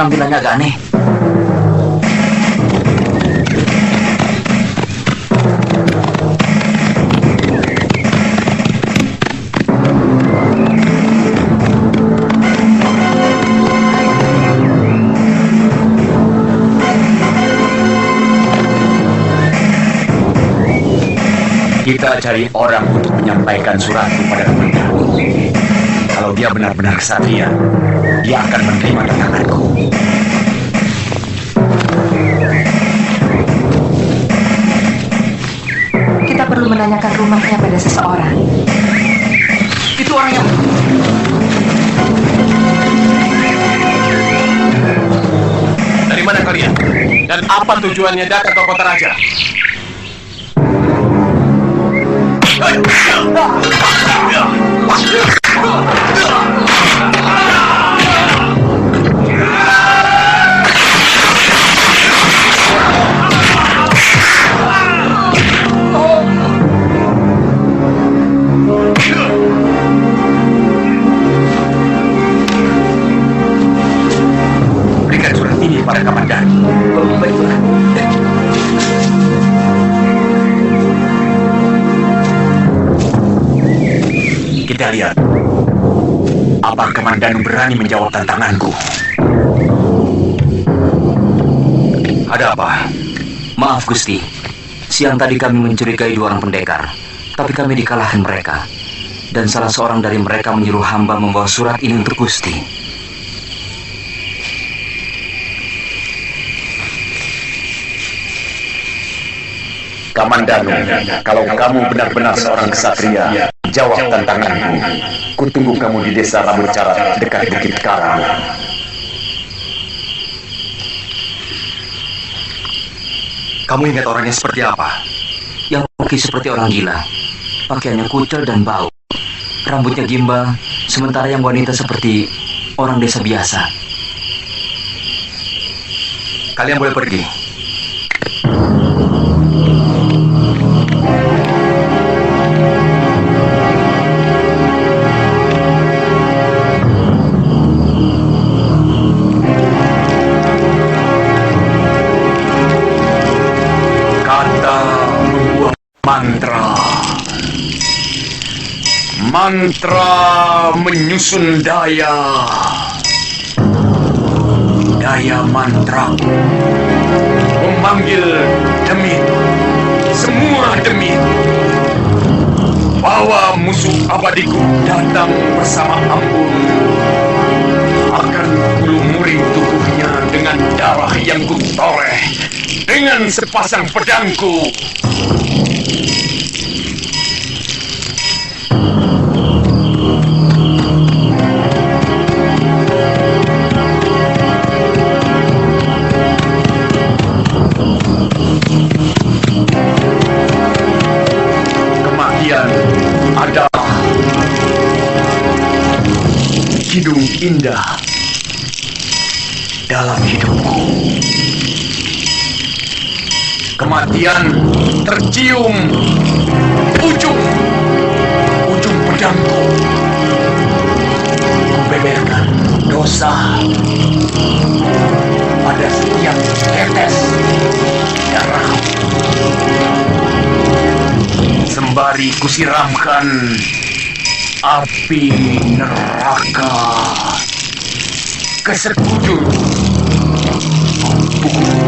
penampilannya agak aneh. Kita cari orang untuk menyampaikan surat kepada komandan. Kalau dia benar-benar kesatria, dia akan menerima tantanganku. Kita perlu menanyakan rumahnya pada seseorang. Itu orang yang... Dari mana kalian? Dan apa tujuannya datang ke kota raja? Berikan surat ini pada komandan. Baiklah. Kita lihat, apa komandan berani menjawab tantanganku? Ada apa? Maaf Gusti, siang tadi kami mencurigai 2 orang pendekar, tapi kami dikalahkan mereka. Dan salah seorang dari mereka menyuruh hamba membawa surat ini untuk Gusti. Kamandanu, kalau kamu benar-benar seorang kesatria, jawab tantanganku. Kutunggu kamu di desa Rambut Carat dekat Bukit Karang. Kamu ingat orangnya seperti apa? Yang mungkin seperti orang gila, pakaiannya kucel dan bau, rambutnya gimbal, sementara yang wanita seperti orang desa biasa. Kalian boleh pergi. Mantra menyusun daya. Daya mantra memanggil demit. Semua demit. Bawa musuh abadiku datang bersama Ambun. Akan kulumuri tubuhnya dengan darah yang kutoreh dengan sepasang pedangku. Adalah hidung indah dalam hidupku. Kematian tercium ujung pedangku. Kubeberkan dosa pada setiap tetes darah. Sembari kusiramkan api neraka ke sekujur tubuh.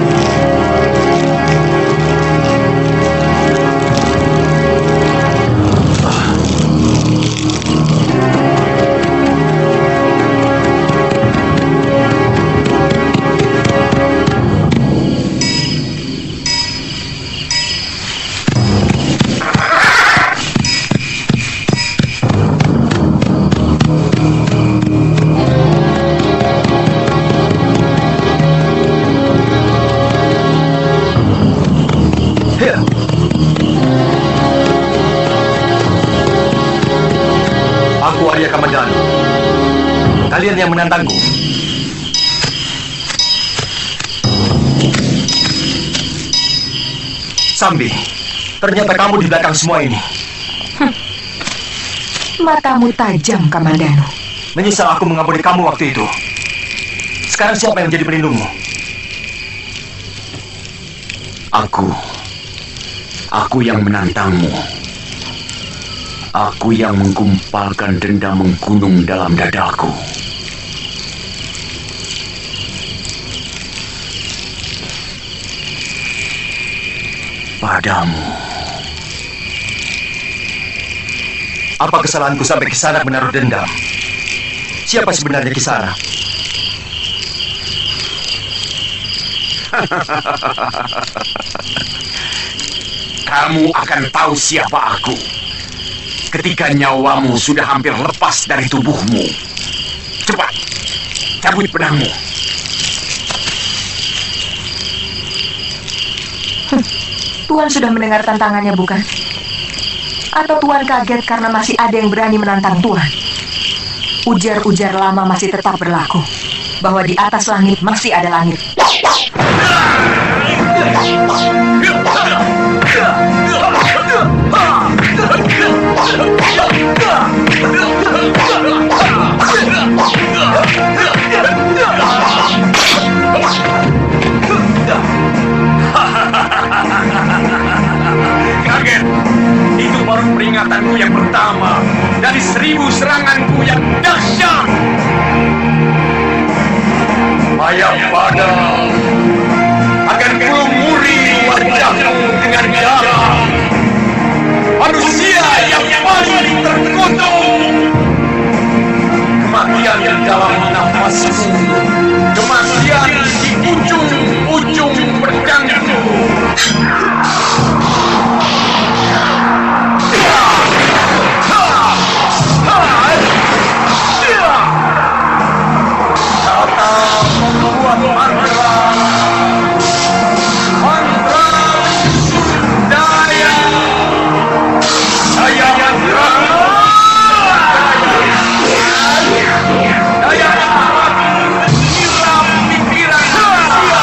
Aku Arya Kamandanu. Kalian yang menantangku. Sambi, ternyata kamu di belakang semua ini. Matamu tajam, Kamandanu. Menyesal aku mengampuni kamu waktu itu. Sekarang siapa yang menjadi pelindungmu? Aku yang menantangmu. Aku yang menggumpalkan dendam menggunung dalam dadaku. Padamu. Apa kesalahanku sampai Kisanak menaruh dendam? Siapa sebenarnya Kisanak? Kamu akan tahu siapa aku ketika nyawamu sudah hampir lepas dari tubuhmu. Cepat, cabut pedangmu. Tuan sudah mendengar tantangannya, bukan? Atau Tuan kaget karena masih ada yang berani menantang Tuan? Ujar-ujar lama masih tetap berlaku, bahwa di atas langit masih ada langit. Kaget? Itu baru peringatanku yang pertama dari 1000 seranganku yang dahsyat. Mayapada akan kulumuri wajahmu dengan darah. Manusia yang paling terkutuk. Kematian di dalam nafasmu. Kematian di ujung-ujung pedangku. Kata membuat mantra. Mantra Sundaya. Saya mantra. Saya menyiram pikiran manusia.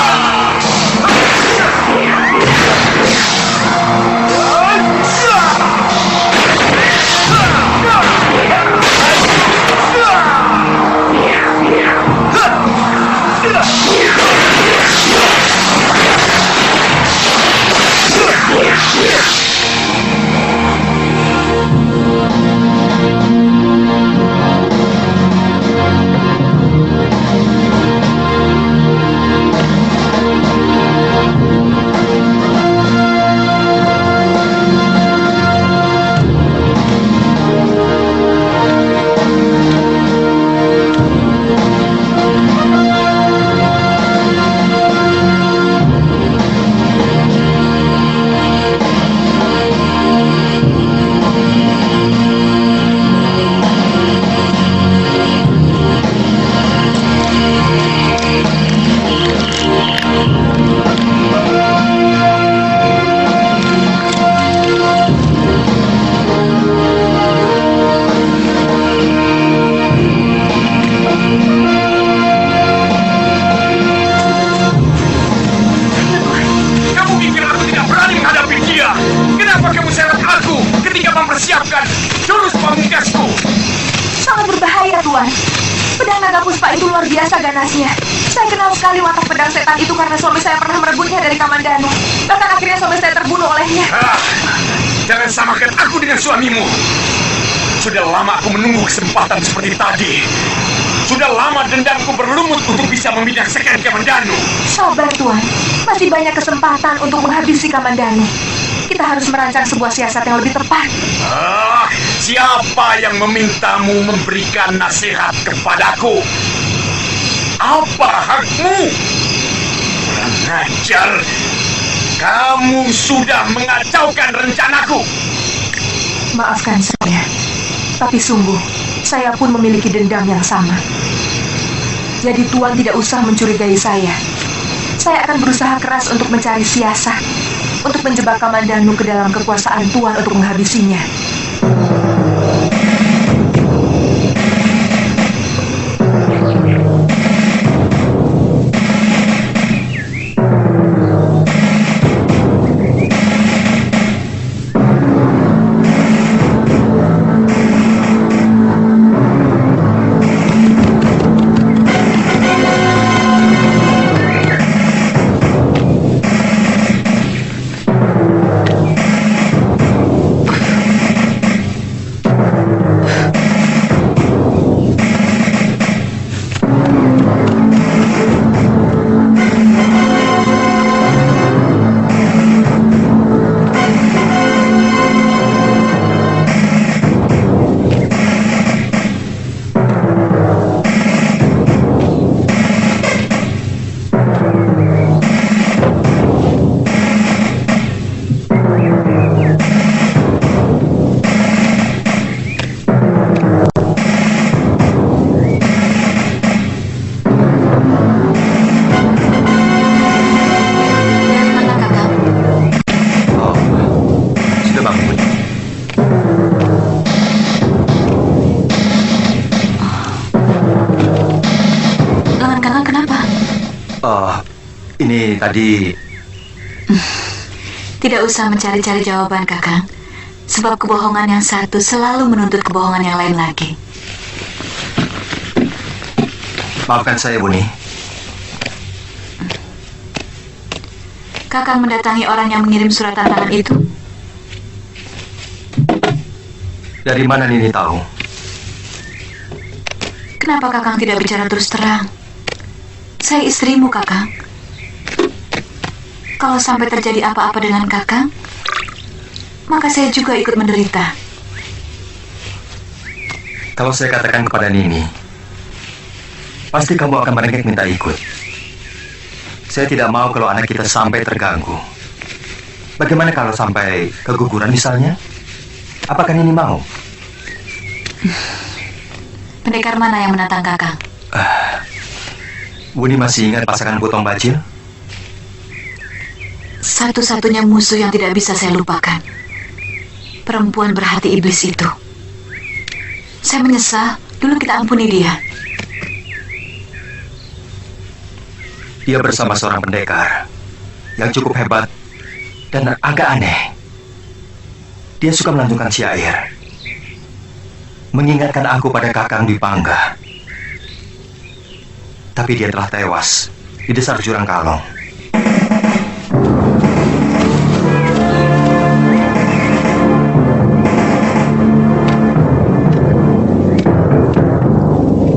Mempersiapkan jurus pamungkasku. Sangat berbahaya, Tuan. Pedang naga puspa itu luar biasa ganasnya. Saya kenal sekali watak pedang setan itu karena suami saya pernah merebutnya dari Kamandanu. Bahkan akhirnya suami saya terbunuh olehnya. Jangan samakan aku dengan suamimu. Sudah lama aku menunggu kesempatan seperti tadi. Sudah lama dendamku berlumut untuk bisa membinasakan Kamandanu. Sabar, Tuan. Masih banyak kesempatan untuk menghabisi Kamandanu. Kita harus merancang sebuah siasat yang lebih tepat. Siapa yang memintamu memberikan nasihat kepadaku? Apa hakmu? Kurang ajar. Kamu sudah mengacaukan rencanaku. Maafkan saya. Tapi sungguh, saya pun memiliki dendam yang sama. Jadi Tuan tidak usah mencurigai saya. Saya akan berusaha keras untuk mencari siasat, untuk menjebak Kamandanu ke dalam kekuasaan Tuan untuk menghabisinya. Buni tadi... Tidak usah mencari-cari jawaban, Kakang. Sebab kebohongan yang satu selalu menuntut kebohongan yang lain lagi. Maafkan saya, Buni. Kakang mendatangi orang yang mengirim surat tantangan itu. Dari mana Nini tahu? Kenapa Kakang tidak bicara terus terang? Saya istrimu, Kakang. Kalau sampai terjadi apa-apa dengan Kakang, maka saya juga ikut menderita. Kalau saya katakan kepada Nini, pasti kamu akan merengek minta ikut. Saya tidak mau kalau anak kita sampai terganggu. Bagaimana kalau sampai keguguran misalnya? Apakah Nini mau? Pendekar mana yang menantang Kakang? Buni masih ingat pasangan Botong Bajil? Satu-satunya musuh yang tidak bisa saya lupakan. Perempuan berhati iblis itu. Saya menyesal, dulu kita ampuni dia. Dia bersama seorang pendekar yang cukup hebat dan agak aneh. Dia suka melantunkan syair, mengingatkan aku pada Kakang Dwi Pangga. Tapi dia telah tewas di dasar jurang Kalong.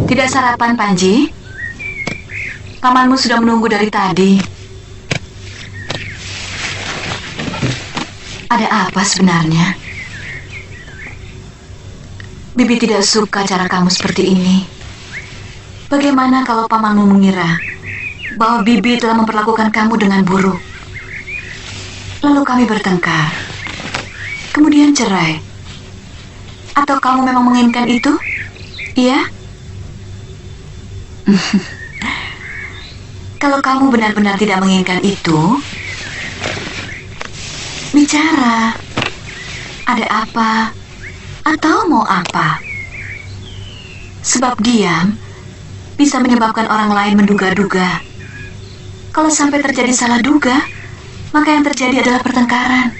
Tidak sarapan, Panji? Pamanmu sudah menunggu dari tadi. Ada apa sebenarnya? Bibi tidak suka cara kamu seperti ini. Bagaimana kalau pamanmu mengira bahwa Bibi telah memperlakukan kamu dengan buruk? Lalu kami bertengkar, kemudian cerai. Atau kamu memang menginginkan itu? Iya? Kalau kamu benar-benar tidak menginginkan itu, bicara. Ada apa? Atau mau apa? Sebab diam bisa menyebabkan orang lain menduga-duga. Kalau sampai terjadi salah duga, maka yang terjadi adalah pertengkaran.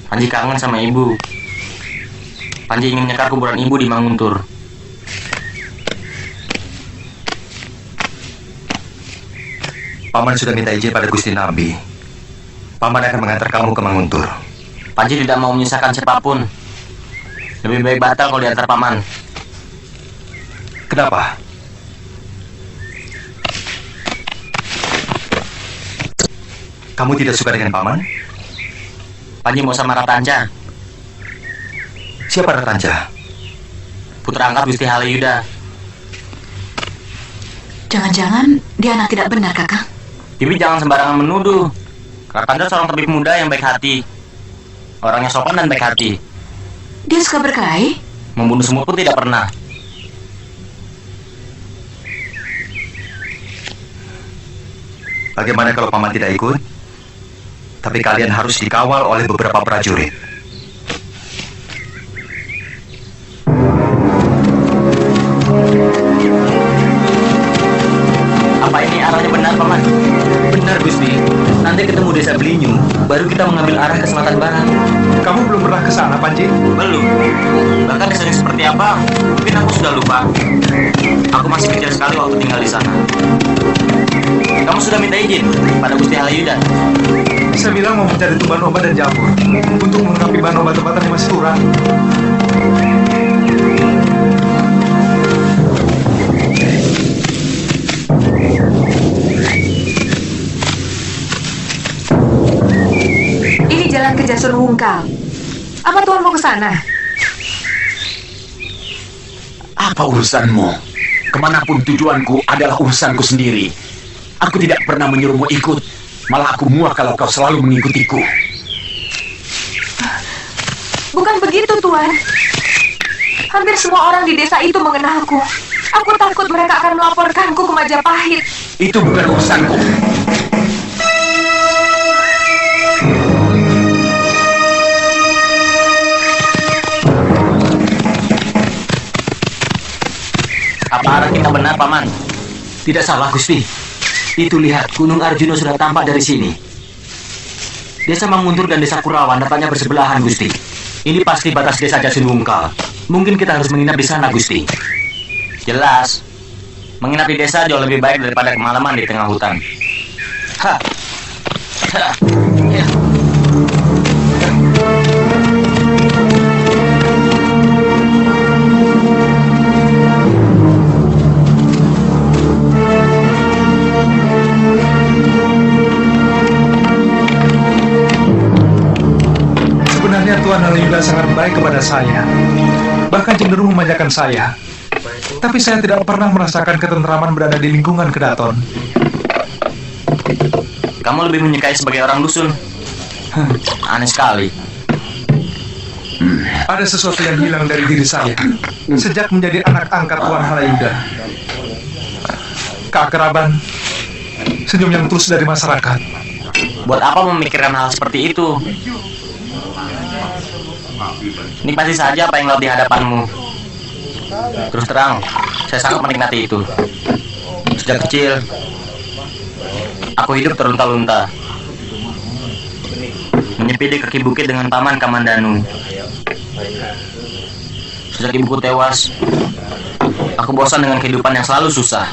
Panji kangen sama ibu. Panji ingin nyekar kuburan ibu di Manguntur. Paman sudah minta izin pada Gusti Nabi. Paman akan mengantar kamu ke Manguntur. Panji tidak mau menyusahkan siapapun. Lebih baik batal kalau diantar paman. Kenapa? Kamu tidak suka dengan paman? Panji mau sama Ratanja, Siapa Ratanja? putra angkat Gusti Halayuda. Jangan-jangan dia anak tidak benar, Kakang. Bibi jangan sembarangan menuduh. Ratanja seorang tabib muda yang baik hati. Orangnya sopan dan baik hati. Dia suka berkelahi? Membunuh semut pun tidak pernah. Bagaimana kalau paman tidak ikut? Tapi kalian harus dikawal oleh beberapa prajurit. Apa ini arahnya benar, Paman? Benar, Gusti. Nanti ketemu desa Belinyu, baru kita mengambil arah ke selatan barat. Kamu belum pernah ke sana, Panji? Belum. Bahkan desanya seperti apa, mungkin aku sudah lupa. Aku masih kecil sekali waktu tinggal di sana. Kamu sudah minta izin pada Gusti Halayuda? Saya bilang mau mencari tumban obat dan jamur untuk melengkapi bahan obat-obatan yang masih kurang. Ini jalan ke Jasur Wungkal. Apa Tuan mau ke sana? Apa urusanmu? Kemanapun tujuanku adalah urusanku sendiri. Aku tidak pernah menyuruhmu ikut. Malah aku muak kalau kau selalu mengikutiku. Bukan begitu, Tuan. Hampir semua orang di desa itu mengenalku. Aku takut mereka akan melaporkanku ke Majapahit. Itu bukan urusanku. Apa arah kita benar, Paman? Tidak salah, Gusti. Itu lihat, Gunung Arjuna sudah tampak dari sini. Desa Manguntur dan Desa Kurawan nampaknya bersebelahan, Gusti. Ini pasti batas Desa Jasinungkal. Mungkin kita harus menginap di sana, Gusti. Jelas. Menginap di desa jauh lebih baik daripada kemalaman di tengah hutan. Ha. Ha. Ya. Sebenarnya Tuan Halayuda sangat baik kepada saya, bahkan cenderung memanjakan saya. Tapi saya tidak pernah merasakan ketentraman berada di lingkungan Kedaton. Kamu lebih menyukai sebagai orang dusun. Aneh sekali. Ada sesuatu yang hilang dari diri saya sejak menjadi anak angkat Tuan Halayuda. Keakraban, senyum yang tulus dari masyarakat. Buat apa memikirkan hal seperti itu? Nikmati saja apa yang ada di hadapanmu. Terus terang, saya sangat menikmati itu. Sejak kecil, aku hidup terlunta-lunta, menyepi di kaki bukit dengan paman Kamandanu. Sejak ibuku tewas, aku bosan dengan kehidupan yang selalu susah.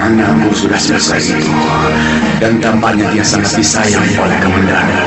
Anakmu sudah selesai itu, dan tampaknya dia sangat disayang oleh Kamandanu.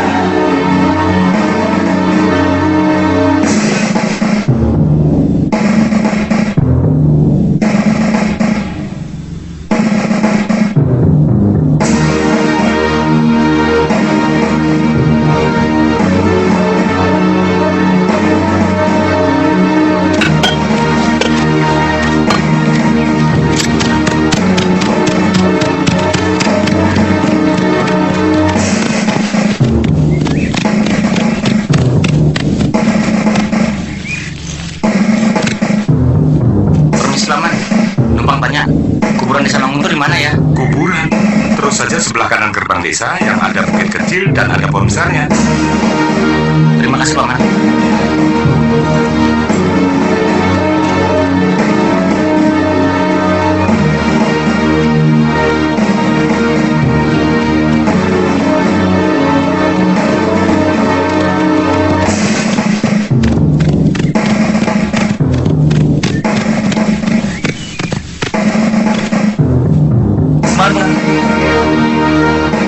Kuburan Desa Manguntur di mana ya? Kuburan. Terus saja sebelah kanan gerbang desa yang ada bukit kecil dan ada pohon besarnya. Terima kasih, Paman.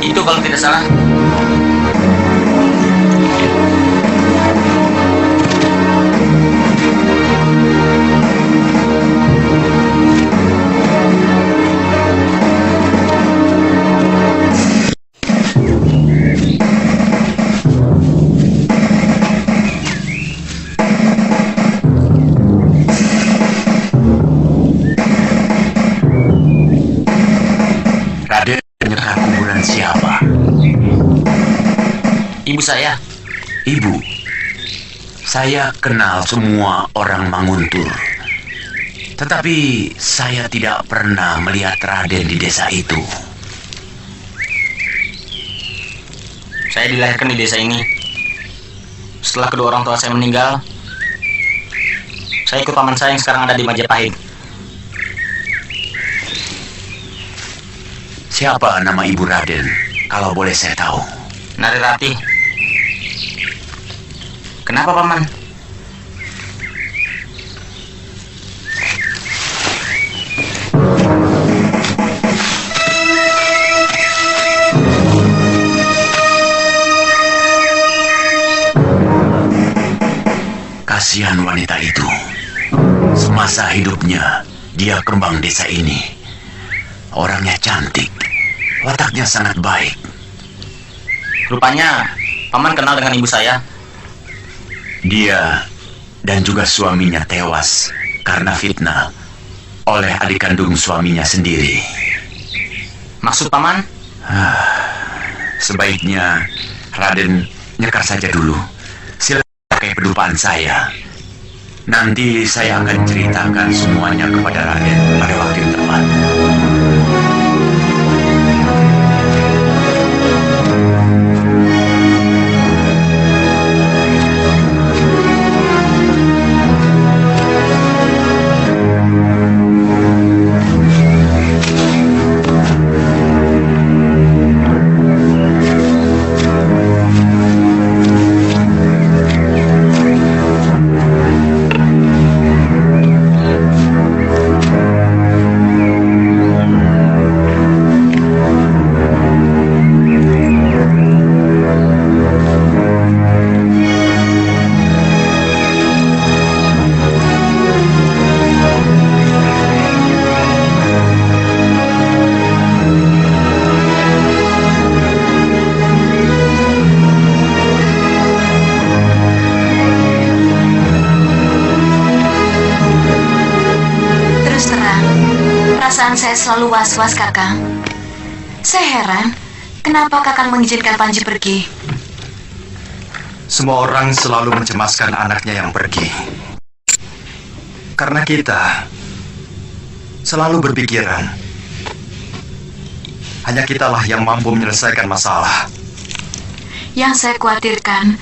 Itu kalau tidak salah. Raden menyerah kuburan siapa? Ibu saya. Ibu. Saya kenal semua orang Manguntur. Tetapi saya tidak pernah melihat Raden di desa itu. Saya dilahirkan di desa ini. Setelah kedua orang tua saya meninggal, saya ikut paman saya yang sekarang ada di Majapahit. Siapa nama ibu Raden, kalau boleh saya tahu? Narirati. Kenapa, Paman? Kasihan wanita itu. Semasa hidupnya, dia kembang desa ini. Orangnya cantik, wataknya sangat baik. Rupanya, Paman kenal dengan ibu saya. Dia dan juga suaminya tewas karena fitnah oleh adik kandung suaminya sendiri. Maksud Paman? Sebaiknya Raden nyekar saja dulu. Silakan pakai pedupaan saya. Nanti saya akan ceritakan semuanya kepada Raden pada waktu yang tepat. Perasaan saya selalu was-was, Kakang. Saya heran, kenapa Kakang mengizinkan Panji pergi? Semua orang selalu mencemaskan anaknya yang pergi. Karena kita selalu berpikiran, hanya kitalah yang mampu menyelesaikan masalah. Yang saya khawatirkan,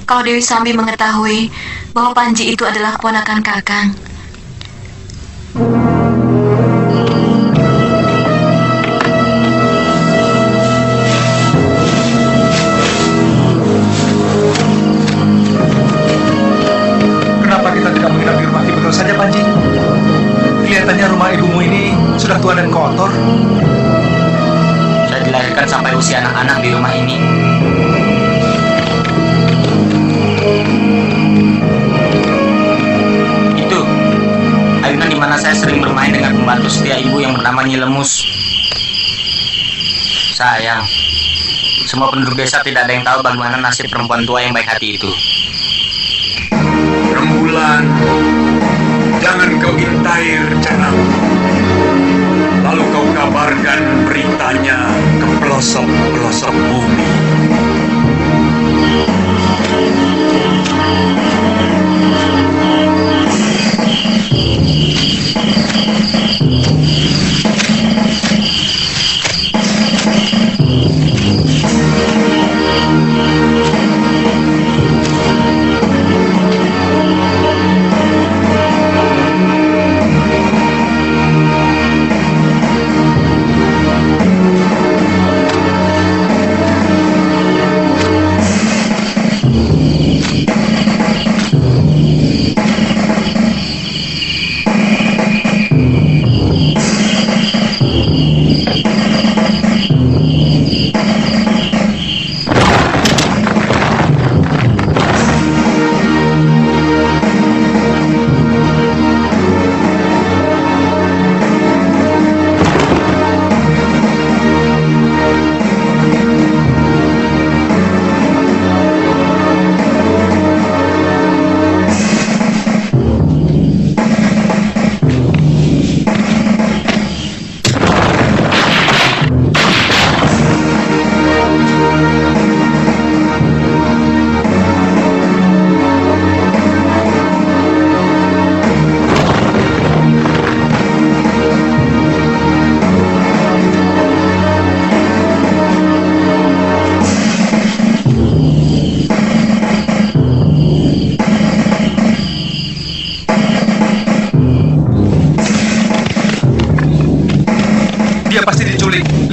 kalau Dewi Sambi mengetahui bahwa Panji itu adalah keponakan Kakang. Kenapa kita tidak menginap di rumah Ki Betul saja, Panji? Kelihatannya rumah ibumu ini sudah tua dan kotor. Saya dilahirkan sampai usia anak-anak di rumah ini. Itu ayunan di mana saya sering bermain dengan pembantu setia ibu yang bernama Nyi Lemus. Sayang, semua penduduk desa tidak ada yang tahu bagaimana nasib perempuan tua yang baik hati itu. Rembulan, jangan kau intai rencanamu. Lalu kau kabarkan beritanya ke pelosok-pelosok bumi.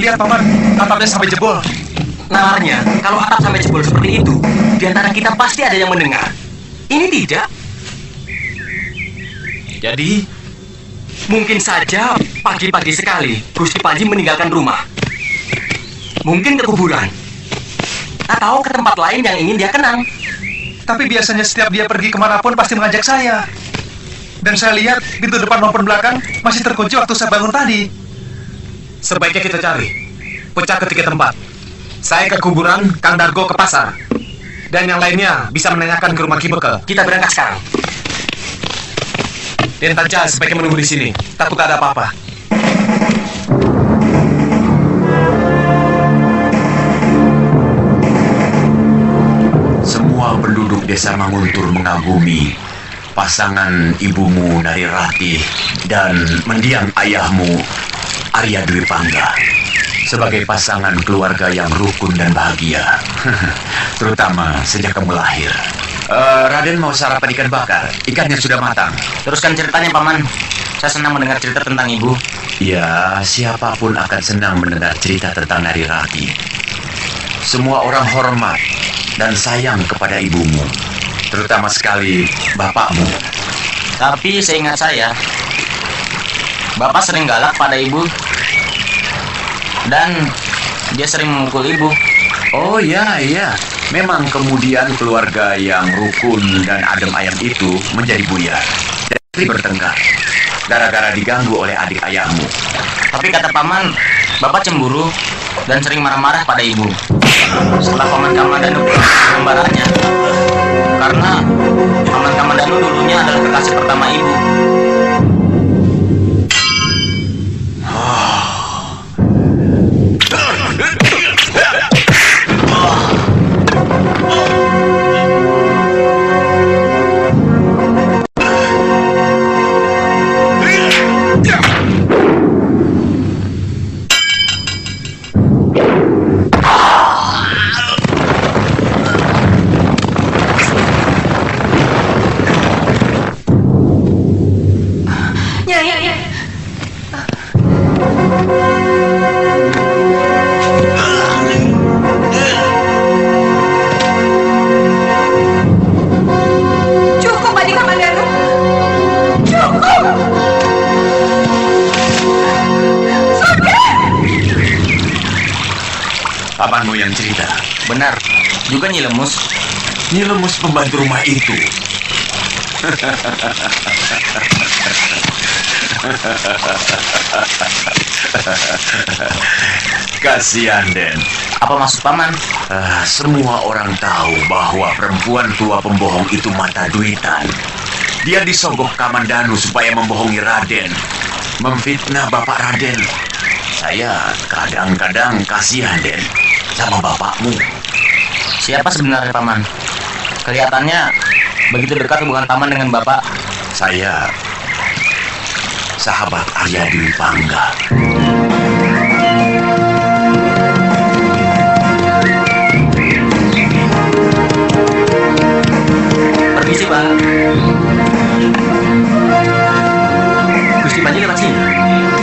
Lihat Paman, atapnya sampai jebol. Nalarnya, kalau atap sampai jebol seperti itu, di antara kita pasti ada yang mendengar. Ini tidak. Jadi, Mungkin saja pagi-pagi sekali Gusti Panji meninggalkan rumah. Mungkin ke kuburan. Atau ke tempat lain yang ingin dia kenang. Tapi biasanya setiap dia pergi kemanapun pasti mengajak saya. Dan saya lihat pintu depan maupun belakang masih terkunci waktu saya bangun tadi. sebaiknya kita cari. Pecah ke 3 tempat. Saya ke kuburan, Kang Dargo ke pasar. Dan yang lainnya bisa menanyakan ke rumah Ki Beke. Kita berangkat sekarang. Den Tanca sebaiknya menunggu di sini. Takut ada apa-apa. Semua penduduk desa Manguntur mengagumi pasangan ibumu Narirati dan mendiang ayahmu Arya Dwi Pangga sebagai pasangan keluarga yang rukun dan bahagia. Terutama sejak kamu lahir. Raden mau sarapan ikan bakar. Ikannya sudah matang. Teruskan ceritanya, Paman. Saya senang mendengar cerita tentang ibu. Ya, siapapun akan senang mendengar cerita tentang Narirati. Semua orang hormat dan sayang kepada ibumu, terutama sekali bapakmu. Tapi seingat saya, Bapak sering galak pada ibu. Dan dia sering memukul ibu. Oh ya, memang kemudian keluarga yang rukun dan adem ayam itu menjadi buyar dan bertengkar gara-gara diganggu oleh adik ayahmu. Tapi kata Paman, Bapak cemburu dan sering marah-marah pada ibu. Setelah Paman Kamandanu kembarannya, karena Paman Kamandanu dulunya adalah kekasih pertama ibu. Pano yang cerita? Benar. Juga Nyi Lemus. Nyi Lemus pembantu rumah itu. Kasihan, Den. Apa maksud Paman? Semua orang tahu bahwa perempuan tua pembohong itu mata duitan. Dia disogok Kamandanu supaya membohongi Raden, memfitnah Bapak Raden. Saya kadang-kadang kasihan, Den, sama bapakmu. Siapa sebenarnya Paman? Kelihatannya begitu dekat hubungan Paman dengan Bapak. Saya sahabat Arya Dwi Pangga. Permisi, Pak. Gusti Panji lewat sini?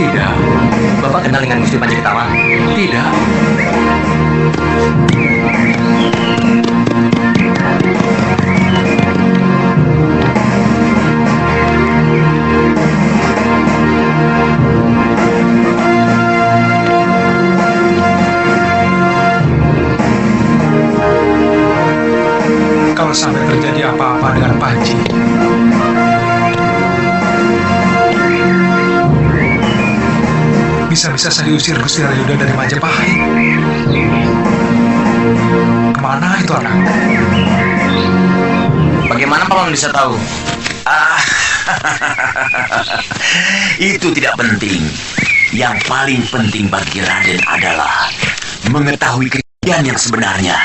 Tidak. Bapak kenal dengan Gusti Panji Ketawang? Tidak. Kalau sampai terjadi apa-apa dengan Panji, bisa-bisa saya diusir Gusti Rayuda dari Majapahit. Kemana itu anak? Bagaimana Paman bisa tahu? Itu tidak penting. Yang paling penting bagi Raden adalah mengetahui kejadian yang sebenarnya,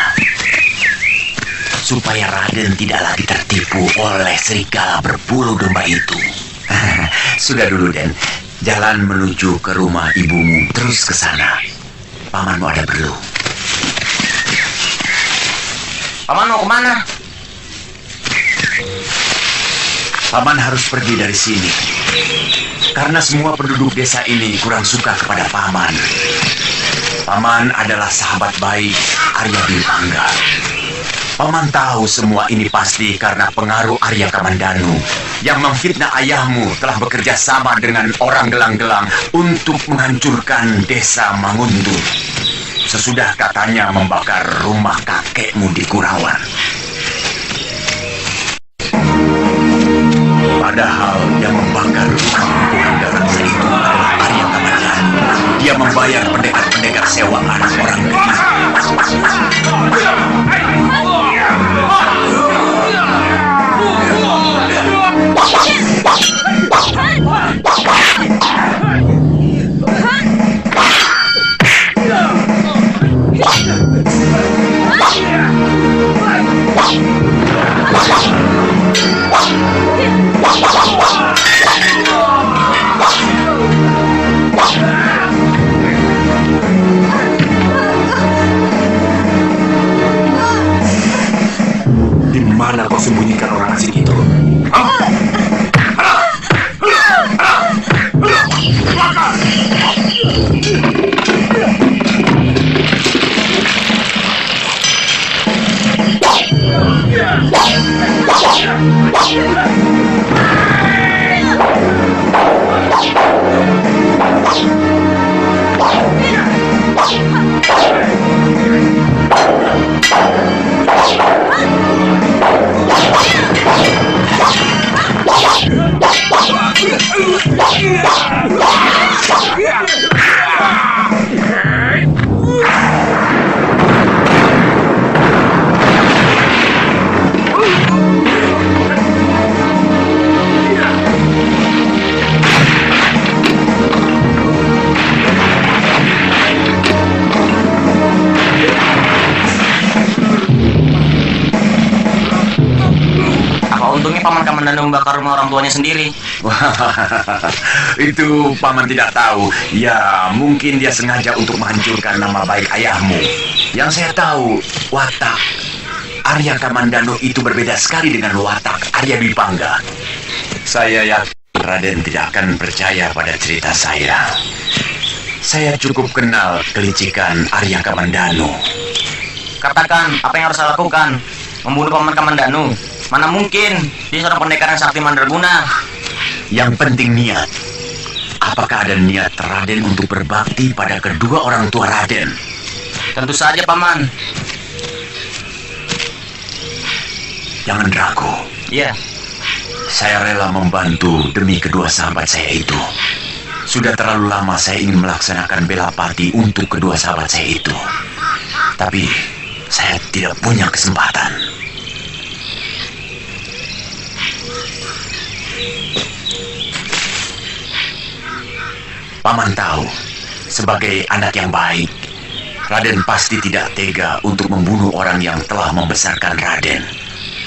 supaya Raden tidak lagi tertipu oleh serigala berbulu domba itu. Sudah dulu, Den. Jalan menuju ke rumah ibumu, terus ke sana. Pamanmu ada perlu. Paman mau kemana? Paman harus pergi dari sini, karena semua penduduk desa ini kurang suka kepada Paman. Paman adalah sahabat baik Arya Dwi Pangga. Paman tahu semua ini pasti karena pengaruh Arya Kamandanu yang memfitnah ayahmu telah bekerja sama dengan orang gelang-gelang untuk menghancurkan desa Manguntur. Sesudah katanya membakar rumah kakekmu di Kurawan. Padahal yang membakar rumah Puranda Raksa itu adalah Arya Kamandanu. Dia membayar pendekar-pendekar sewaan orang kecil. Di mana kau sembunyikan orang asing itu? Paman Kamandanu membakar rumah orang tuanya sendiri. Itu Paman tidak tahu. Ya, mungkin dia sengaja untuk menghancurkan nama baik ayahmu. Yang saya tahu, watak Arya Kamandanu itu berbeda sekali dengan watak Arya Dwi Pangga. Saya yakin Raden tidak akan percaya pada cerita saya. Saya cukup kenal kelicikan Arya Kamandanu. Katakan, apa yang harus saya lakukan? Membunuh Paman Kamandanu? Mana mungkin, dia seorang pendekar yang sakti mandraguna. Yang penting niat. Apakah ada niat Raden untuk berbakti pada kedua orang tua Raden? Tentu saja, Paman. Jangan ragu. Iya. Saya rela membantu demi kedua sahabat saya itu. Sudah terlalu lama saya ingin melaksanakan bela pati untuk kedua sahabat saya itu. Tapi saya tidak punya kesempatan. Paman tahu, sebagai anak yang baik, Raden pasti tidak tega untuk membunuh orang yang telah membesarkan Raden.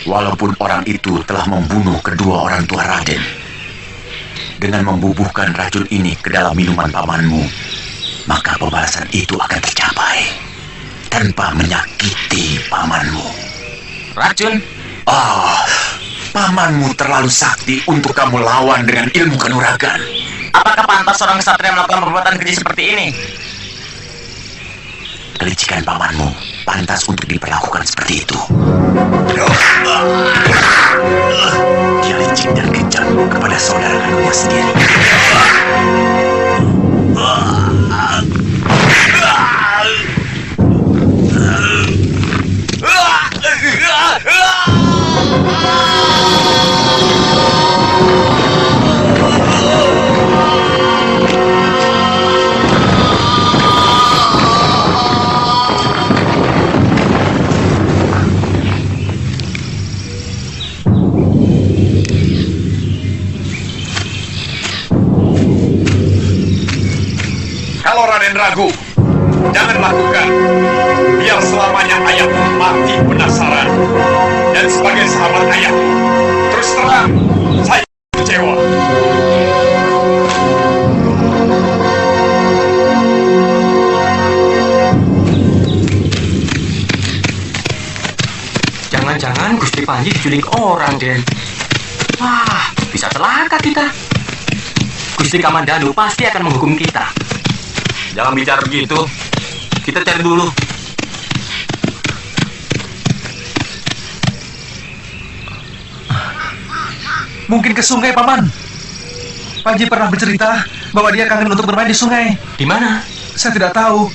Walaupun orang itu telah membunuh kedua orang tua Raden. Dengan membubuhkan racun ini ke dalam minuman pamanmu, maka pembalasan itu akan tercapai tanpa menyakiti pamanmu. Racun? Pamanmu terlalu sakti untuk kamu lawan dengan ilmu kanuragan. Apakah pantas seorang ksatria melakukan perbuatan keji seperti ini? Kelicikan pamanmu pantas untuk diperlakukan seperti itu. Dia licik dan kejam kepada saudara kandungnya sendiri. Kalau Raden ragu, jangan lakukan. Biar selamanya ayahmu mati penasaran. Dan sebagai sahabat ayahmu, terus terang, saya kecewa. Jangan-jangan Gusti Panji diculik orang, Den. Wah, bisa celaka kita. Gusti Kamandanu pasti akan menghukum kita. Jangan bicara begitu. Kita cari dulu. Mungkin ke sungai, Paman. Panji pernah bercerita bahwa dia kangen untuk bermain di sungai. Di mana? Saya tidak tahu.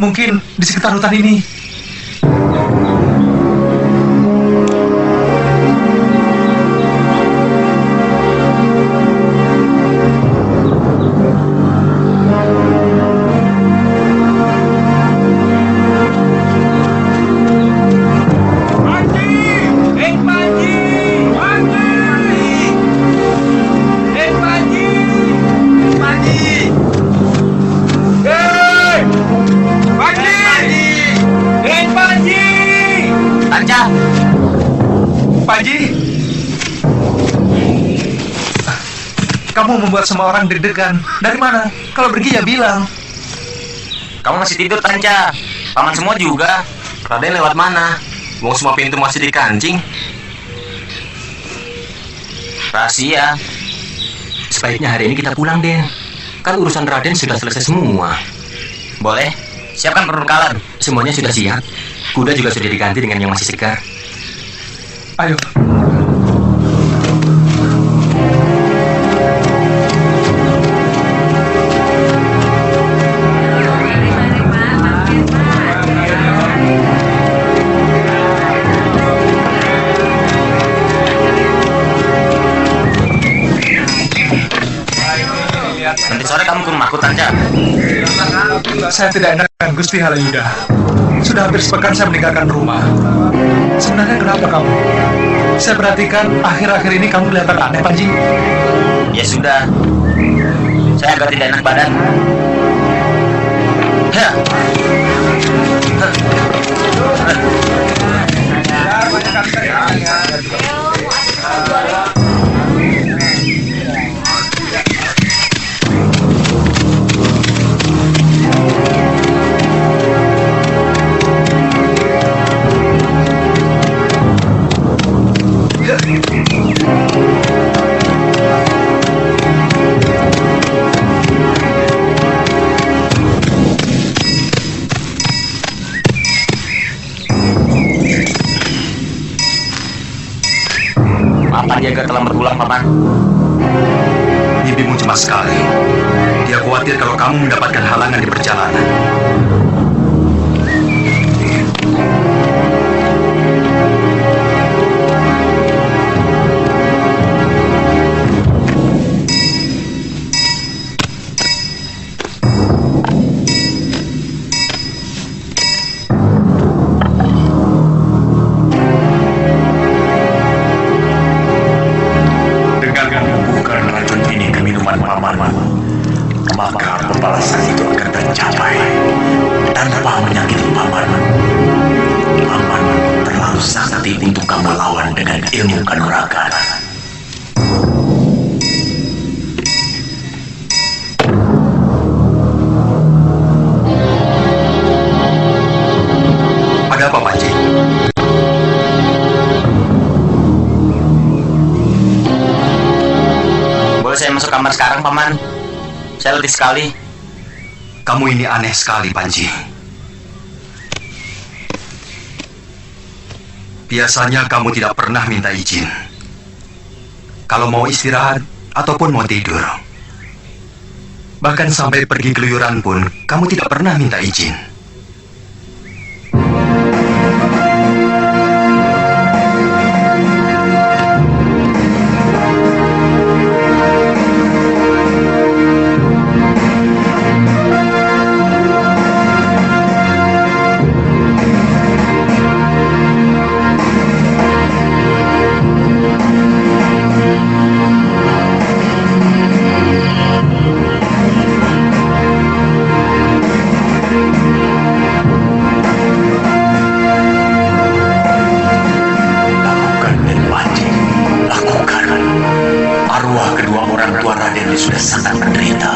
Mungkin di sekitar hutan ini. Panji, kamu membuat semua orang deg-degan. Dari mana? Kalau pergi ya bilang. Kamu masih tidur, Tanca. Paman semua juga. Raden lewat mana? Wong semua pintu masih dikancing. Rahasia. Sebaiknya hari ini kita pulang, Den. Kan urusan Raden sudah selesai semua. Boleh? Siapkan perbekalan. Semuanya sudah siap. Kuda juga sudah diganti dengan yang masih segar. Ayo. Nanti sore kamu ke rumahku, Tanca. Saya tidak enakan, Gusti Halayuda. Sudah hampir sepekan saya meninggalkan rumah. Sebenarnya kenapa kamu? Saya perhatikan akhir-akhir ini kamu kelihatan aneh, Panji. Ya sudah. Saya agak tidak enak badan. Ya. Paman dia agak terlambat pulang, Paman. bibimu cemas sekali. Dia khawatir kalau kamu mendapatkan halangan di perjalanan. Maka pembalasan itu akan tercapai tanpa menyakiti paman. Paman terlalu sakti untuk kamu lawan dengan ilmu kanuragan. Ada apa, Panji? Boleh saya masuk kamar sekarang, Paman? Saya letih sekali. Kamu ini aneh sekali, Panji. Biasanya kamu tidak pernah minta izin. Kalau mau istirahat ataupun mau tidur. Bahkan sampai pergi keluyuran pun, kamu tidak pernah minta izin. Sudah sangat menderita.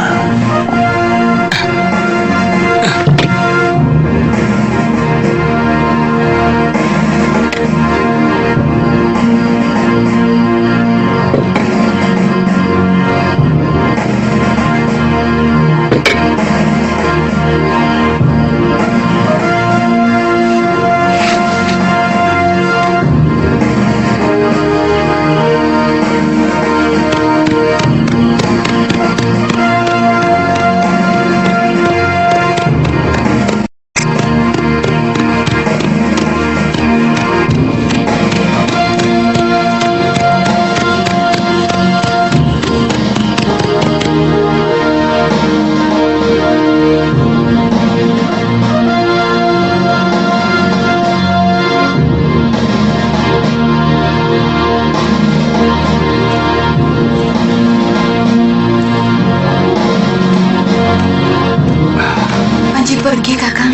Pergi, Kakang.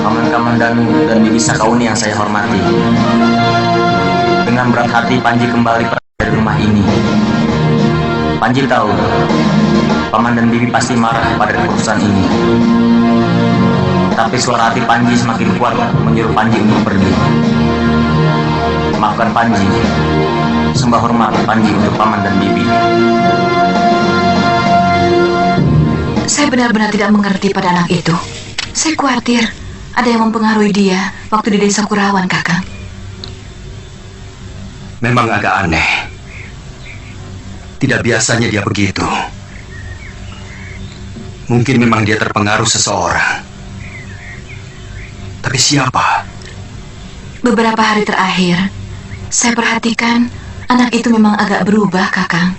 Paman Kamandanu dan Bibi Sakauni yang saya hormati. Dengan berat hati Panji kembali dari rumah ini. Panji tahu, Paman dan Bibi pasti marah pada keputusan ini. Tapi suara hati Panji semakin kuat menyuruh Panji untuk pergi. Maafkan Panji. Sembah hormat Panji untuk Paman dan Bibi. Saya benar-benar tidak mengerti pada anak itu. Saya khawatir ada yang mempengaruhi dia waktu di desa Kurawan, Kakang. Memang agak aneh. Tidak biasanya dia begitu. Mungkin memang dia terpengaruh seseorang. Tapi siapa? Beberapa hari terakhir, saya perhatikan anak itu memang agak berubah, Kakang.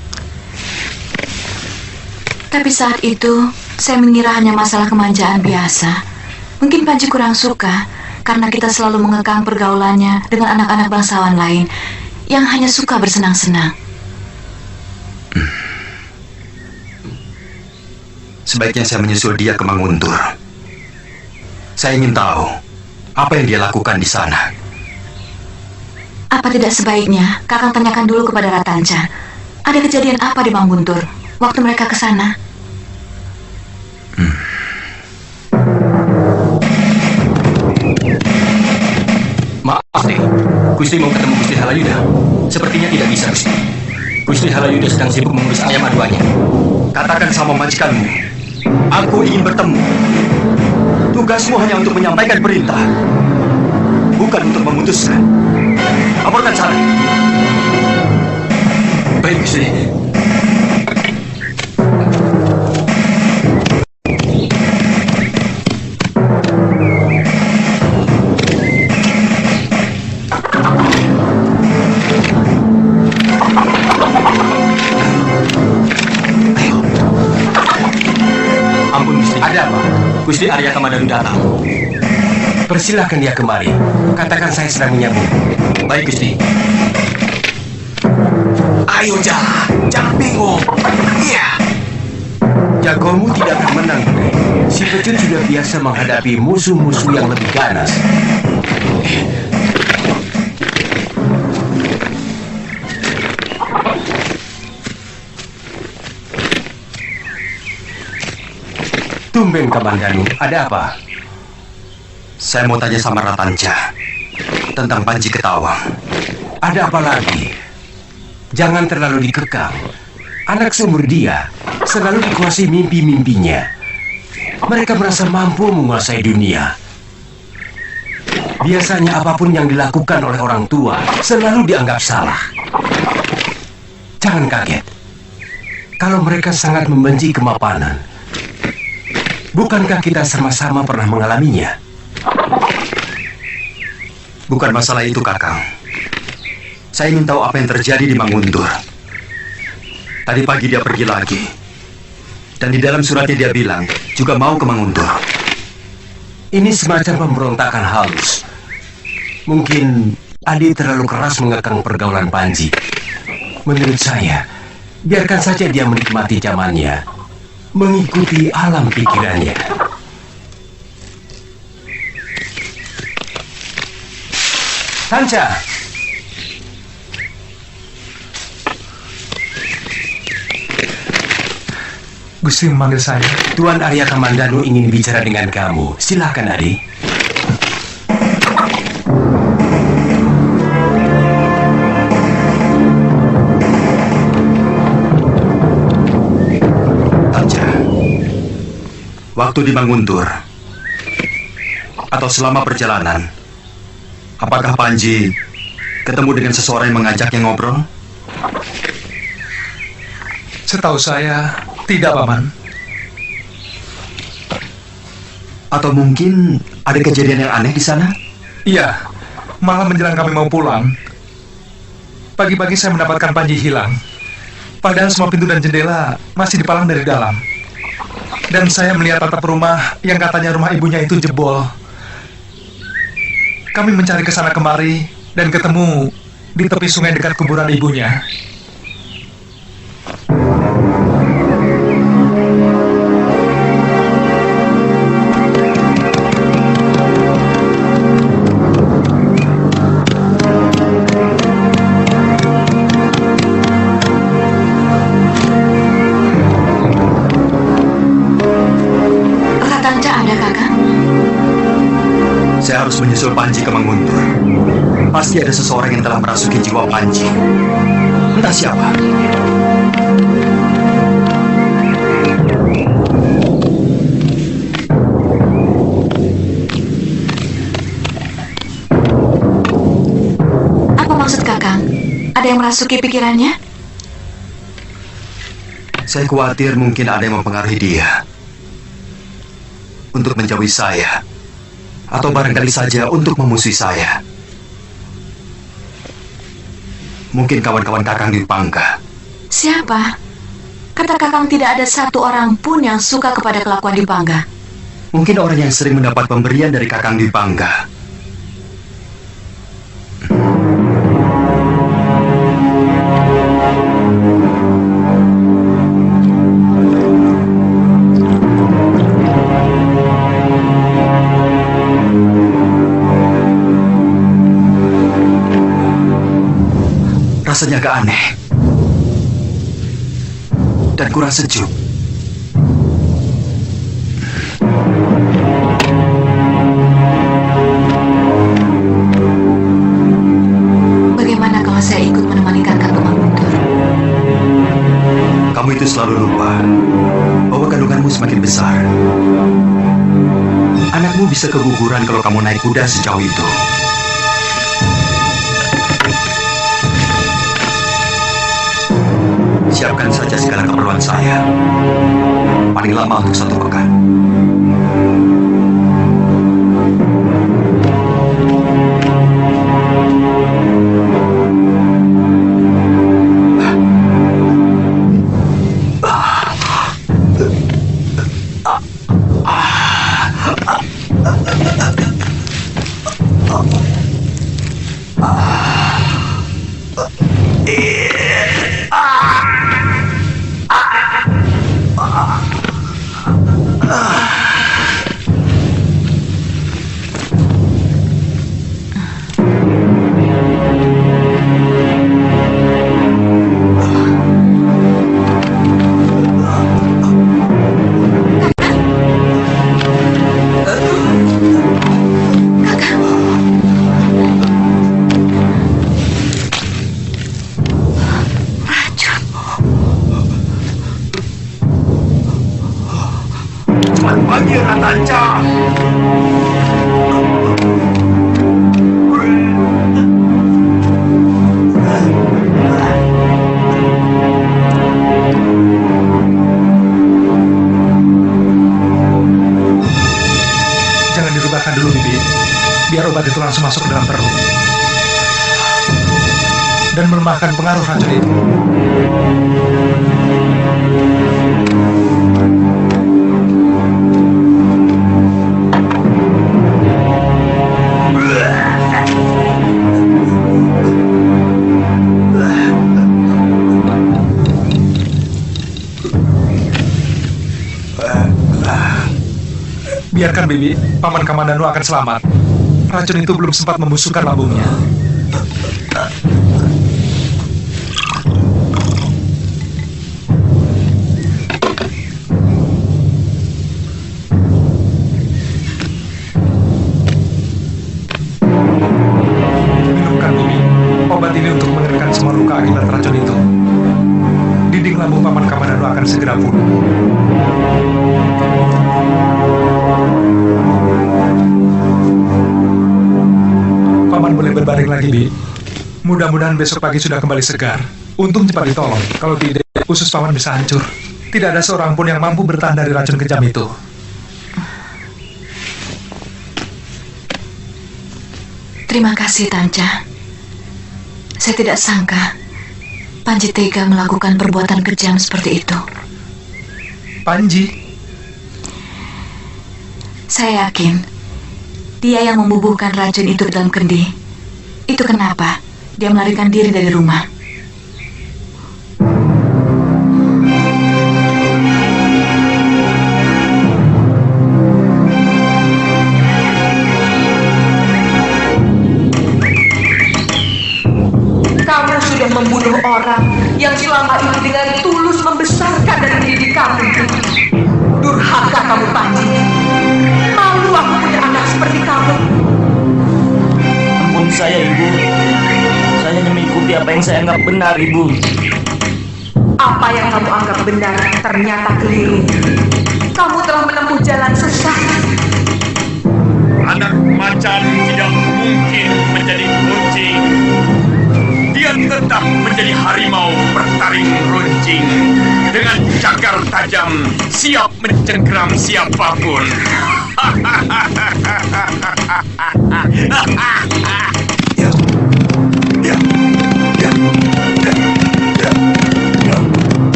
Tapi saat itu, saya mengira hanya masalah kemanjaan biasa. Mungkin Panji kurang suka karena kita selalu mengekang pergaulannya dengan anak-anak bangsawan lain yang hanya suka bersenang-senang. Sebaiknya saya menyusul dia ke Manguntur. Saya ingin tahu apa yang dia lakukan di sana. Apa tidak sebaiknya Kakang tanyakan dulu kepada Ratanca, ada kejadian apa di Manguntur waktu mereka ke sana? Maaf, Nek. Gusti mau ketemu Gusti Halayuda. Sepertinya tidak bisa, Gusti. Gusti Halayuda sedang sibuk mengurus ayam aduannya. Katakan sama majikanmu, aku ingin bertemu. Tugasmu hanya untuk menyampaikan perintah, bukan untuk memutuskan. Laporkan sana. Baik, Gusti. Ampun, Gusti. Ada apa? Gusti Arya Kamandanu datang. Persilahkan dia kemari. Katakan saya sedang menyambut. Baik, Gusti. Ayo jangan bingung. Iya. Jagomu tidak akan menang, Bre. Si pecut sudah biasa menghadapi musuh-musuh yang lebih ganas. Tumben, Kamandanu. Ada apa? Saya mau tanya sama Ratanja tentang Panji Ketawang. Ada apa lagi? Jangan terlalu dikekang. Anak seumur dia selalu dikuasai mimpi-mimpinya. Mereka merasa mampu menguasai dunia. Biasanya apapun yang dilakukan oleh orang tua selalu dianggap salah. Jangan kaget. Kalau mereka sangat membenci kemapanan, bukankah kita sama-sama pernah mengalaminya? Bukan masalah itu, Kakang. Saya ingin tahu apa yang terjadi di Manguntur. Tadi pagi dia pergi lagi. Dan di dalam suratnya dia bilang juga mau ke Manguntur. Ini semacam pemberontakan halus. Mungkin Adi terlalu keras mengekang pergaulan Panji. Menurut saya, biarkan saja dia menikmati zamannya, mengikuti alam pikirannya. Sanca, Gusti memanggil saya. Tuan Arya Kamandanu ingin bicara dengan kamu. Silahkan, Adi. Tanja, waktu di Manguntur atau selama perjalanan, apakah Panji ketemu dengan seseorang yang mengajaknya ngobrol? Setahu saya, tidak, Paman. Atau mungkin ada kejadian yang aneh di sana? Iya, malam menjelang kami mau pulang, pagi-pagi saya mendapatkan Panji hilang. Padahal semua pintu dan jendela masih dipalang dari dalam. Dan saya melihat atap rumah yang katanya rumah ibunya itu jebol. Kami mencari ke sana kemari dan ketemu di tepi sungai dekat kuburan ibunya. Saya harus menyusul Panji ke Manguntur. Pasti ada seseorang yang telah merasuki jiwa Panji. Entah siapa. Apa maksud Kakang? Ada yang merasuki pikirannya? Saya khawatir mungkin ada yang mempengaruhi dia untuk menjauhi saya. Atau barangkali saja untuk memusuhi saya. Mungkin kawan-kawan Kakang di Pangga. Siapa? Kata Kakang tidak ada satu orang pun yang suka kepada kelakuan di Pangga. Mungkin orang yang sering mendapat pemberian dari Kakang di Pangga. Rasanya agak aneh dan kurang sejuk. Bagaimana kalau saya ikut menemani Kakang ke Manguntur? Kamu itu selalu lupa bahwa kandunganmu semakin besar. Anakmu bisa keguguran kalau kamu naik kuda sejauh itu. Siapkan saja segala keperluan saya. Paling lama untuk 1 pekan. Panggil Ratanca. Jangan dirubahkan dulu, Bibi. Biar obat itu langsung masuk ke dalam perut. Dan melemahkan pengaruh racun itu. Biarkan, Bibi. Paman Kamandanu akan selamat. Racun itu belum sempat membusukkan lambungnya. Minumkan, Bibi. Obat ini untuk mengeringkan semua luka akibat racun itu. Dinding lambung Paman Kamandanu akan segera pulih. Paman boleh berbaring lagi, Bi. Mudah-mudahan besok pagi sudah kembali segar. Untung cepat ditolong. Kalau tidak, usus Paman bisa hancur. Tidak ada seorang pun yang mampu bertahan dari racun kejam itu. Terima kasih, Tanca. Saya tidak sangka Panji tega melakukan perbuatan kejam seperti itu. Panji? Saya yakin dia yang membubuhkan racun itu ke dalam kendi. Itu kenapa dia melarikan diri dari rumah. Kamu sudah membunuh orang yang selama ini dengan tulus membesarkan dan mendidik kamu. Durhaka kamu, Panji. Malu aku punya anak seperti kamu. Ampun saya, Ibu. Saya hanya mengikuti apa yang saya anggap benar, Ibu. Apa yang kamu anggap benar ternyata keliru. Kamu telah menempuh jalan sesat. Anak macan tidak mungkin menjadi kucing. Dia tetap menjadi harimau bertaring runcing. Dengan cagar tajam, siap mencengkeram siapapun.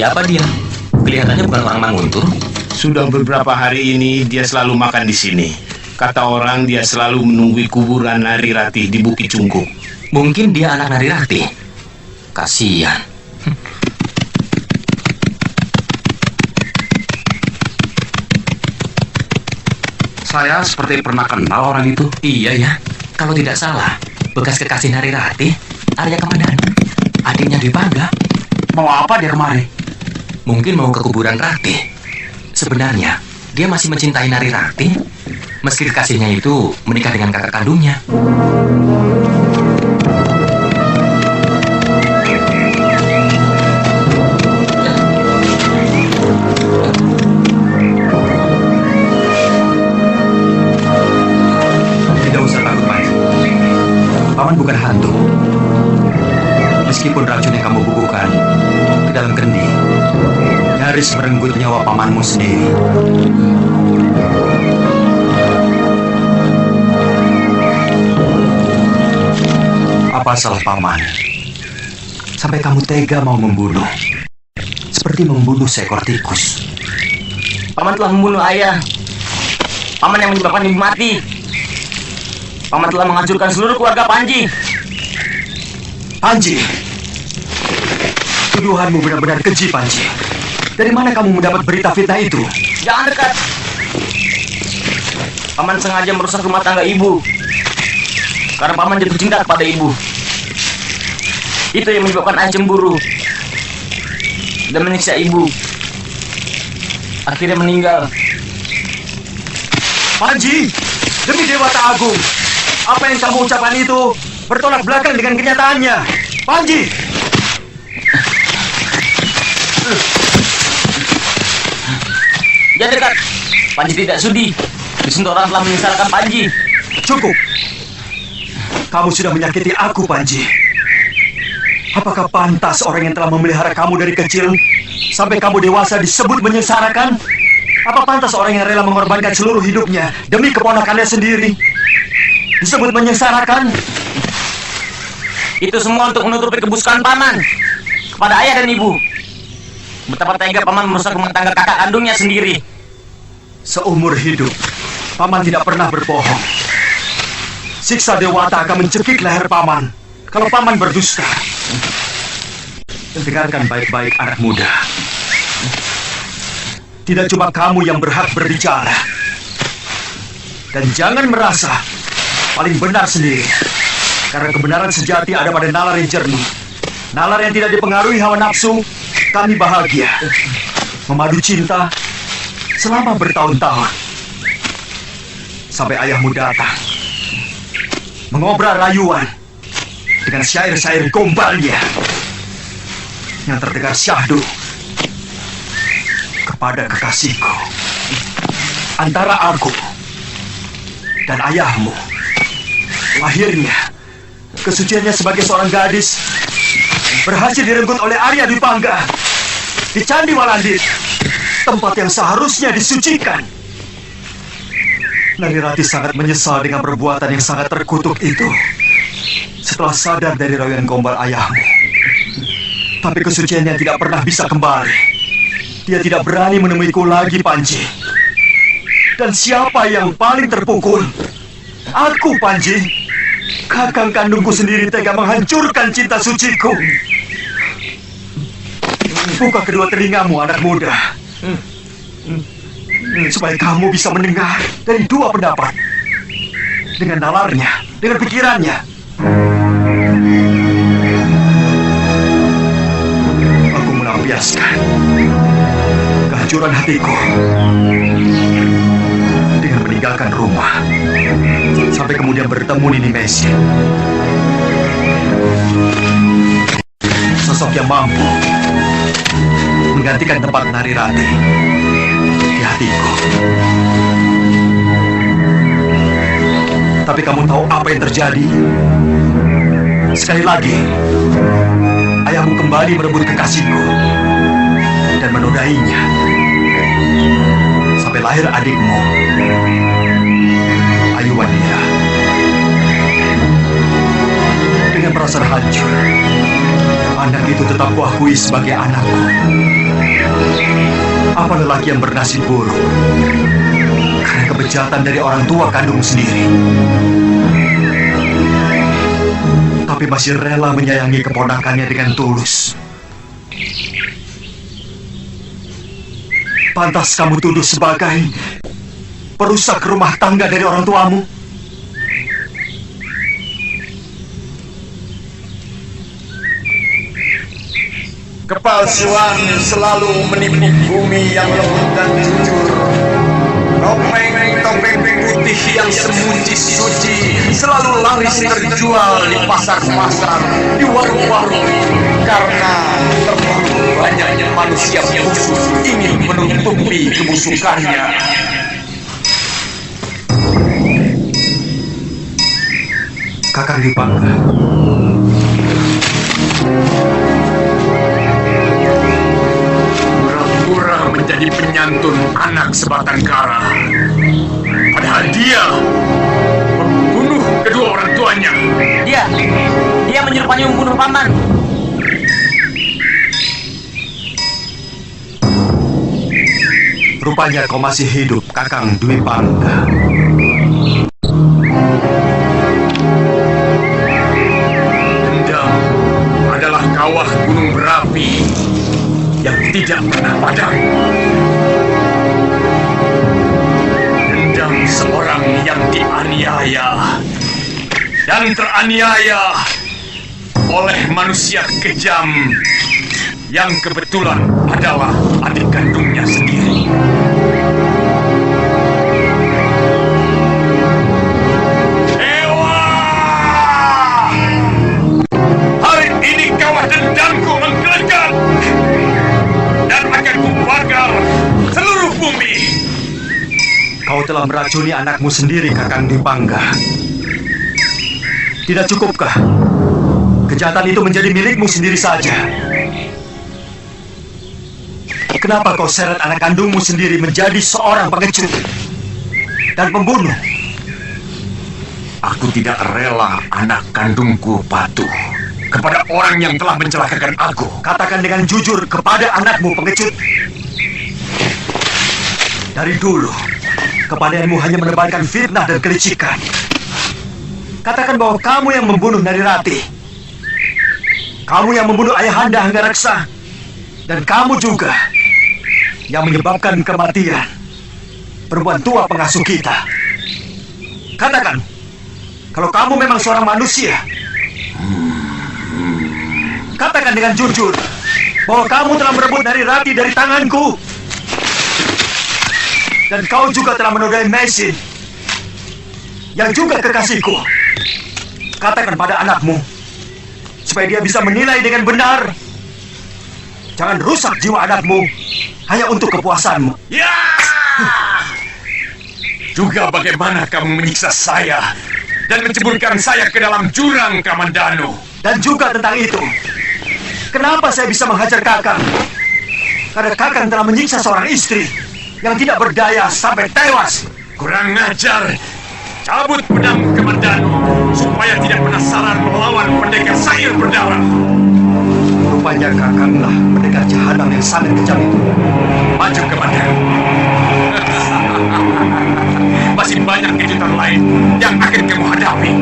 Siapa dia? Kelihatannya bukan orang Manguntur. Sudah beberapa hari ini dia selalu makan di sini. Kata orang dia selalu menunggu kuburan Nari Ratih di Bukit Cungkup. Mungkin dia anak Nari Ratih. Kasihan. Saya seperti pernah kenal orang itu. Iya ya. Kalau tidak salah, bekas kekasih Nari Ratih, Arya Kamandanu, adiknya Dwi Pangga. Mau apa dia kemari? Mungkin mau ke kuburan Rati. Sebenarnya, dia masih mencintai Nari Rati, meski kekasihnya itu menikah dengan kakak kandungnya. Tidak usah takut, Panji. Paman bukan hantu. Meskipun racun yang kamu bubuhkan ke dalam kendi nyaris merenggut nyawa pamanmu sendiri. Apa salah paman? Sampai kamu tega mau membunuh, seperti membunuh seekor tikus. Paman telah membunuh ayah. Paman yang menyebabkan ibu mati. Paman telah menghancurkan seluruh keluarga Panji. Panji, tuduhanmu benar-benar keji, Panji. Dari mana kamu mendapat berita fitnah itu? Jangan dekat. Paman sengaja merusak rumah tangga ibu. Karena paman jatuh cinta kepada ibu. Itu yang menyebabkan ayah cemburu dan menyiksa ibu. Akhirnya meninggal. Panji, demi Dewata Agung, apa yang kamu ucapkan itu bertolak belakang dengan kenyataannya. Panji! Jangan dekat. Panji tidak sudi disentuh orang telah menyengsarakan Panji. Cukup. Kamu sudah menyakiti aku, Panji. Apakah pantas orang yang telah memelihara kamu dari kecil sampai kamu dewasa disebut menyengsarakan? Apa pantas orang yang rela mengorbankan seluruh hidupnya demi keponakannya sendiri disebut menyengsarakan? Itu semua untuk menutupi kebusukan paman kepada ayah dan ibu. Betapa tega paman merusak rumah tangga kakak kandungnya sendiri. Seumur hidup, paman tidak pernah berbohong. Siksa Dewata akan mencekik leher paman kalau paman berdusta. Dengarkan baik-baik, anak muda. Tidak cuma kamu yang berhak berbicara. Dan jangan merasa paling benar sendiri. Karena kebenaran sejati ada pada nalar yang jernih. Nalar yang tidak dipengaruhi hawa nafsu. Kami bahagia memadu cinta selama bertahun-tahun. Sampai ayahmu datang mengobrol rayuan dengan syair-syair gombalnya yang terdengar syahdu kepada kekasihku. Antara aku dan ayahmu, lahirnya kesuciannya sebagai seorang gadis berhasil direnggut oleh Arya Dwi Pangga di Candi Walandit, tempat yang seharusnya disucikan. Nari Rati sangat menyesal dengan perbuatan yang sangat terkutuk itu setelah sadar dari rayuan gombal ayahmu. Tapi kesuciannya tidak pernah bisa kembali. Dia tidak berani menemuiku lagi, Panji. Dan siapa yang paling terpukul? Aku, Panji. Kakang kandungku sendiri tega menghancurkan cinta suciku. Buka kedua telingamu, anak muda, supaya kamu bisa mendengar dari dua pendapat, dengan nalarnya, dengan pikirannya. Aku melampiaskan kehancuran hatiku dengan meninggalkan rumah, sampai kemudian bertemu Nini Mesin, sosok yang mampu menggantikan tempat Nari Rati di hatiku. Tapi kamu tahu apa yang terjadi? Sekali lagi, ayahmu kembali merebut kekasihku dan menodainya sampai lahir adikmu, Ayu Wanita. Dengan perasaan hancur, anak itu tetap kuakui sebagai anakku. Apa lelaki yang bernasib buruk karena kebejatan dari orang tua kandung sendiri, tapi masih rela menyayangi keponakannya dengan tulus? Pantas kamu tuduh sebagai perusak rumah tangga dari orang tuamu? Kepalsuan selalu menipu bumi yang lembut dan jujur. Topeng-topeng putih yang semuci-suci selalu laris terjual di pasar-pasar, di warung-warung. Karena terlalu banyaknya manusia busuk ingin menutupi kebusukannya. Kakang Dwi Pangga. Pura-pura menjadi penyantun anak sebatang kara. Padahal dia membunuh kedua orang tuanya. Dia menyerupai membunuh paman. Rupanya kau masih hidup, Kakang Dwi Pangga. Dendam adalah kawah gunung berapi yang tidak pernah padam. Dendam seorang yang dianiaya dan teraniaya oleh manusia kejam yang kebetulan adalah adik kandungnya sendiri. Dewa! Hari ini kawah dendamku menggelegar dan akan kubakar seluruh bumi. Kau telah meracuni anakmu sendiri, Kakang Dwi Pangga. Tidak cukupkah kejahatan itu menjadi milikmu sendiri saja? Kenapa kau seret anak kandungmu sendiri menjadi seorang pengecut dan pembunuh? Aku tidak rela anak kandungku patuh kepada orang yang telah mencelakakan aku. Katakan dengan jujur kepada anakmu pengecut. Dari dulu, kepadamu hanya menebarkan fitnah dan kelicikan. Katakan bahwa kamu yang membunuh Narirati. Kamu yang membunuh Ayahanda Anggareksa. Dan kamu juga yang menyebabkan kematian perempuan tua pengasuh kita. Katakan, kalau kamu memang seorang manusia. Katakan dengan jujur bahwa kamu telah merebut Narirati dari tanganku. Dan kau juga telah menodai Mesin, yang juga kekasihku. Katakan pada anakmu, supaya dia bisa menilai dengan benar. Jangan rusak jiwa anakmu hanya untuk kepuasanmu. Ya! Juga bagaimana kamu menyiksa saya dan menceburkan saya ke dalam jurang Kamandanu. Dan juga tentang itu, kenapa saya bisa menghajar Kakang? Karena Kakang telah menyiksa seorang istri yang tidak berdaya sampai tewas. Kurang ajar. Cabut pedang Kamandanu supaya tidak penasaran melawan pendekar Sair berdarah. Rupanya Kakanglah pendekar jahanam yang sangat kejam itu. Maju Kamandanu. Masih banyak kejutan lain yang akan kamu hadapi.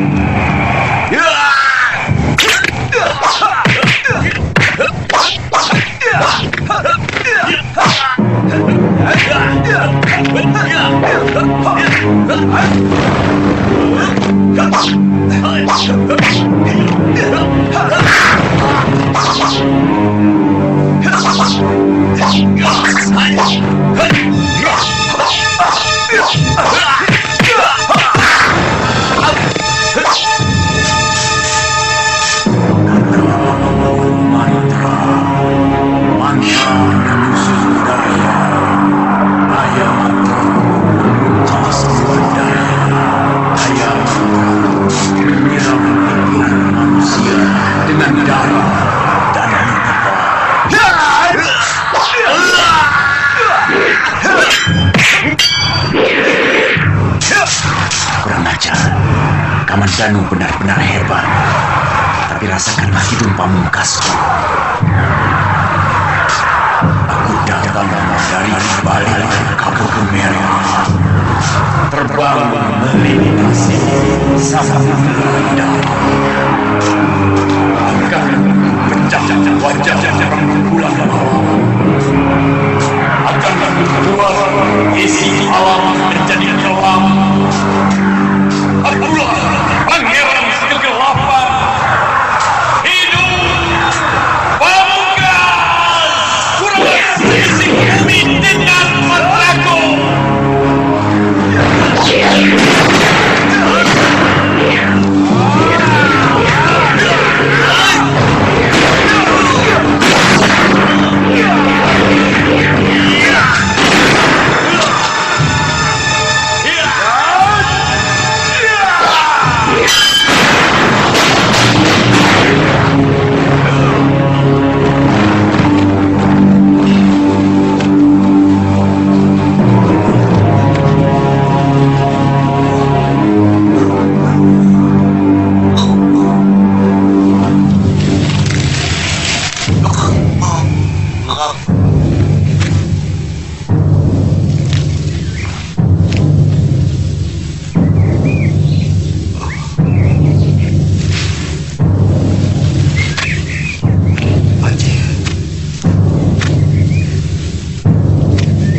Kamandanu benar-benar hebat. Tapi rasakanlah hidung pamungkasku. Aku datang dari balik kabut merah. Terbang melintasi samudra dalam. Akan pecah wajah orang bulan malam. Akan membuat isi alam menjadi gelap. Akulah pangeran kegelapan. Hidup Pamungkas!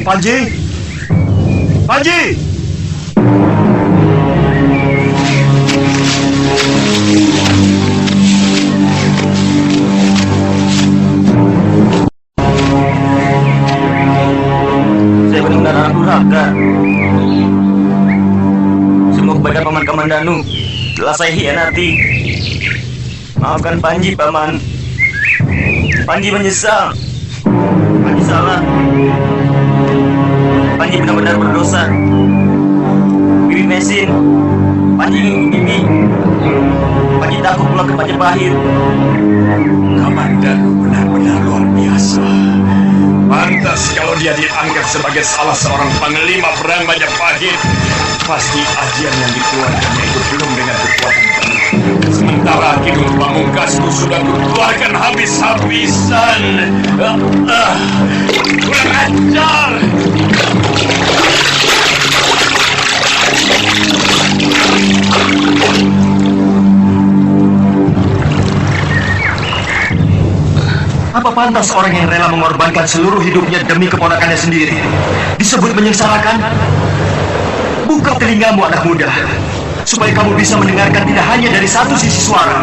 Panji! Panji! Saya benar-benar anak durhaka. Semua kebaikan Paman Kamandanu telah saya hianati. Maafkan Panji, Paman. Panji menyesal. Panji salah. Panji benar-benar berdosa. Bibi Mesin. Panji ingin Bibi. Panji takut pulang ke Majapahit. Kamandanu benar-benar luar biasa. Pantas kalau dia dianggap sebagai salah seorang panglima perang Majapahit. Pasti ajian yang dikeluarkannya itu belum dengan kekuatan penuh. Sementara Kidul Pamungkasku sudah dikeluarkan habis-habisan. Kurang ajar! Apa pantas orang yang rela mengorbankan seluruh hidupnya demi keponakannya sendiri disebut menyengsarakan? Buka telingamu anak muda, supaya kamu bisa mendengarkan tidak hanya dari satu sisi suara.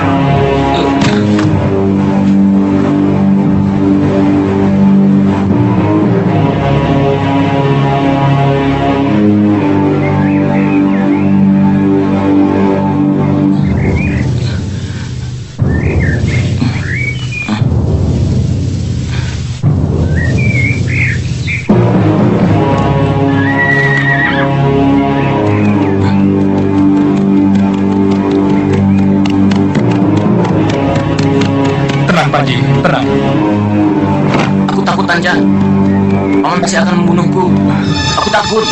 Tenang, Panji, tenang. Aku takut, Tanja. Paman pasti akan membunuhku. Aku takut.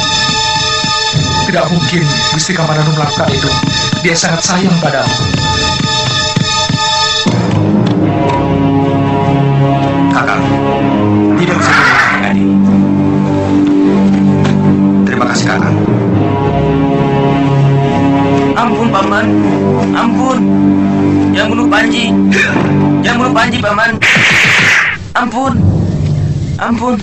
Tidak mungkin Gusti Kamandanu melakukan itu. Dia sangat sayang padamu. Kakak, tidak bisa mengatakan ini. Terima kasih, Kakak. Ampun, Paman. Ampun. Jangan bunuh Panji. Jangan bunuh Panji, Paman. Ampun. Ampun.